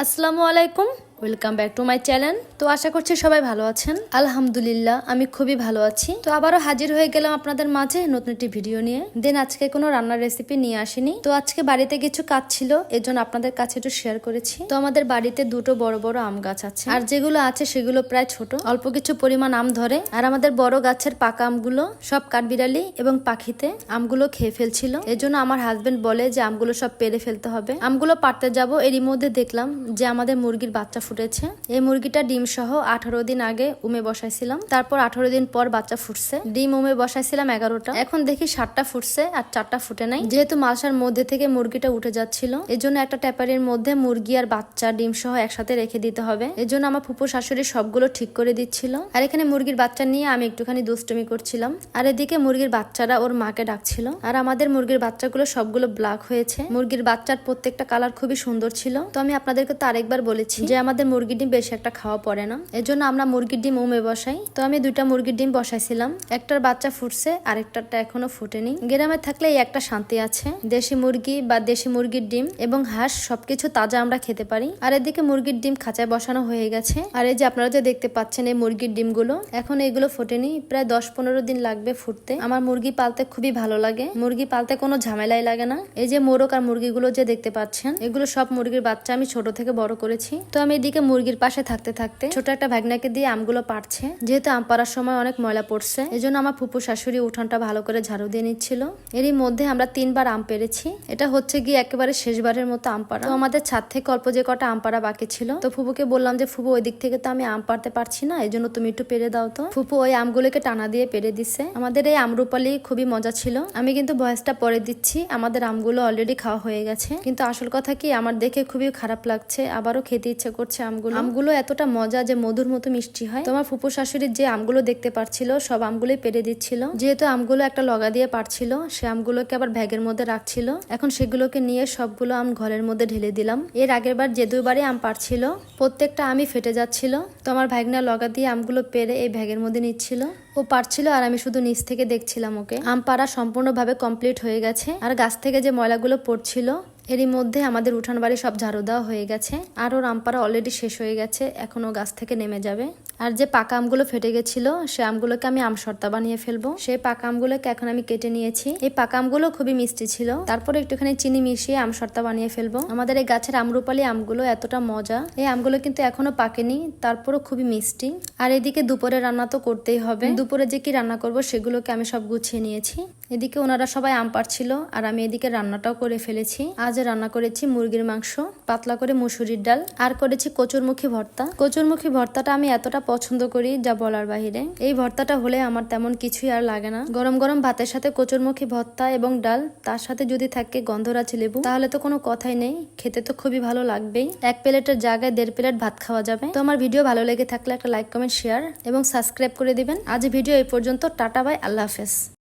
আসসালামু আলাইকুম, welcome back to my channel. তো আশা করছি সবাই ভালো আছেন। আলহামদুলিল্লাহ আমি খুবই ভালো আছি। তো আবারও হাজির হয়ে গেলাম আপনাদের মাঝে নতুন একটি ভিডিও নিয়ে। আজকে কোনো রান্নার রেসিপি নিয়ে আসিনি। তো আজকে বাড়িতে কিছু কাজ ছিল, এজন্য আপনাদের কাছে একটু শেয়ার করেছি। তো আমাদের বাড়িতে দুটো বড় বড় আম গাছ আছে, আর যেগুলো আছে সেগুলো প্রায় ছোট, অল্প কিছু পরিমাণ আম ধরে। আর আমাদের বড় গাছের পাকা আমগুলো সব কাঠবিড়ালি এবং পাখিতে আমগুলো খেয়ে ফেলছিল। এজন্য আমার হাজবেন্ড বলে যে আমগুলো সব পেরে ফেলতে হবে। আমগুলো পাড়তে যাব, এরই মধ্যে দেখলাম যে আমাদের মুরগির বাচ্চা ফুটেছে। এই মুরগিটা ডিম সহ 18 দিন আগে উমে বসাইছিলাম, তারপর 18 দিন পর বাচ্চা ফুটছে। ডিম উমে বসাইছিলাম 11টা, এখন দেখি 7টা ফুটছে আর 4টা ফুটে নাই। যেহেতু মালসার মধ্যে থেকে মুরগিটা উঠে যাচ্ছিল, এজন্য একটা ট্যাপারির মধ্যে মুরগি আর বাচ্চা ডিম সহ একসাথে রেখে দিতে হবে। এজন্য আমার ফুপু শাশুড়ি সবগুলো ঠিক করে দিচ্ছিল। আর এখানে মুরগির বাচ্চা নিয়ে আমি একটুখানি দুষ্টুমি করছিলাম। আর এদিকে মুরগির বাচ্চারা ওর মাকে ডাকছিল। আর আমাদের মুরগির বাচ্চাগুলো সবগুলো ব্ল্যাক হয়েছে। মুরগির বাচ্চার প্রত্যেকটা কালার খুবই সুন্দর ছিল। তো আমি আপনাদেরকে তো আরেকবার বলেছি যে আমাদের মুরগির ডিম বেশি একটা খাওয়া পড়ে না, এজন্য আমরা মুরগির ডিম উমে বসাই। তো আমি 2টা মুরগির ডিম বসাইছিলাম, একটার বাচ্চা ফুটছে আর একটারটা এখনো ফুটেনি। গ্রামে থাকলে এই একটা শান্তি আছে, দেশি মুরগি বা দেশি মুরগির ডিম এবং হাঁস সবকিছু তাজা আমরা খেতে পারি। আর এদিকে মুরগির ডিম খাঁচায় বসানো হয়ে গেছে। আর এই যে আপনারা যে দেখতে পাচ্ছেন এই মুরগির ডিমগুলো, এখন এগুলো ফোটেনি, প্রায় 10-15 দিন লাগবে ফুটতে। আমার মুরগি পালতে খুবই ভালো লাগে, মুরগি পালতে কোনো ঝামেলাই লাগে না। এই যে মোরগ আর মুরগিগুলো যে দেখতে পাচ্ছেন, এগুলো সব মুরগির বাচ্চা আমি ছোট থেকে বড় করেছি। তো আমি এদিকে মুরগির পাশে থাকতে থাকতে ছোট একটা ভাগনাকে দিয়ে আমগুলো পাড়ছে। যেহেতু আম পাড়ার সময় অনেক ময়লা পড়ছে, এজন্য আমার ফুপু শাশুড়ি উঠানটা ভালো করে ঝাড়ু দিয়ে নিচ্ছিল। এরই মধ্যে আমরা 3বার আম পেরেছি। এটা হচ্ছে গিয়ে একেবারে শেষবারের মতো আম পাড়া। তো আমাদের ছাদ থেকে অল্প যে কটা আম পাড়া বাকি ছিল, তো ফুপুকে বললাম যে ফুপু ওই দিক থেকে তো আমি আম পাড়তে পারছি না, এই জন্য তুমি একটু পেরে দাও। তো ফুপু ওই আমগুলোকে টানা দিয়ে পেরে দিচ্ছে। আমাদের এই আমরুপালি খুবই মজা ছিল। আমি কিন্তু ভয়েসটা পরে দিচ্ছি, আমাদের আমগুলো অলরেডি খাওয়া হয়ে গেছে। কিন্তু আসল কথা কি, আমার দেখে খুবই খারাপ লাগছে, আবারও খেতে ইচ্ছে করছে। আমগুলো এতটা মজা যে মধুর মতো মিষ্টি হয়। তোমার ফুপু শাশুড়ির যে আমগুলো দেখতে পাচ্ছিল সব আমগুলোই পেরে দিচ্ছিল। যেহেতু আমগুলো একটা লগা দিয়ে পারছিল, সে আমগুলোকে আবার ব্যাগের মধ্যে রাখছিল। এখন সেগুলোকে নিয়ে সবগুলো আম ঘরের মধ্যে ঢেলে দিলাম। এর আগের বার যে 2বারই আম পারছিল, প্রত্যেকটা আমই ফেটে যাচ্ছিল। তো আমার ভাগনা লগা দিয়ে আমগুলো পেরে এই ব্যাগের মধ্যে নিচ্ছিল। ও পারছিল আর আমি শুধু নিচ থেকে দেখছিলাম ওকে। আম পাড়া সম্পূর্ণভাবে কমপ্লিট হয়ে গেছে। আর গাছ থেকে যে ময়লাগুলো পড়ছিল, এরই মধ্যে আমাদের উঠান বাড়ি সব ঝাড়ু দেওয়া হয়ে গেছে। আর ওর আম পাড়া অলরেডি শেষ হয়ে গেছে, এখন ও গাছ থেকে নেমে যাবে। আর যে পাকা আমগুলো ফেটে গেছিল, সে আমগুলোকে আমি আমশর্তা বানিয়ে ফেলবো। সেই পাকা আমগুলোকে এখন আমি কেটে নিয়েছি। এই পাকা আমগুলো খুবই মিষ্টি ছিল, তারপরে একটুখানি চিনি মিশিয়ে আমশর্তা বানিয়ে ফেলবো। আমাদের এই গাছের আমরুপালি আমগুলো এতটা মজা। এই আমগুলো কিন্তু এখনো পাকেনি, তারপরও খুবই মিষ্টি। আর এদিকে দুপুরে রান্না তো করতেই হবে। দুপুরে যে কি রান্না করব সেগুলোকে আমি সব গুছিয়ে নিয়েছি। এদিকে ওনারা সবাই আম পাড়ছিল আর আমি এদিকে রান্নাটাও করে ফেলেছি। আজ রান্না করেছি মুরগির মাংস, পাতলা করে মুসুরির ডাল, আর করেছি কচুরমুখী ভর্তা। কচুরমুখী ভর্তাটা আমি এতটা পছন্দ করি যা বলার বাহিরে। এই ভর্তাটা হলে আমার তেমন কিছুই আর লাগে না। গরম গরম ভাতের সাথে কচুরমুখী ভর্তা এবং ডাল, তার সাথে যদি থাকে গন্ধরাজ লেবু, তাহলে তো কোনো কথাই নেই, খেতে তো খুবই ভালো লাগবেই। এক প্লেটের জায়গায় 1.5 প্লেট ভাত খাওয়া যাবে। তো আমার ভিডিও ভালো লেগে থাকলে একটা লাইক, কমেন্ট, শেয়ার এবং সাবস্ক্রাইব করে দিবেন। আজ ভিডিও এই পর্যন্ত। টাটা, বাই, আল্লাহ হাফেজ।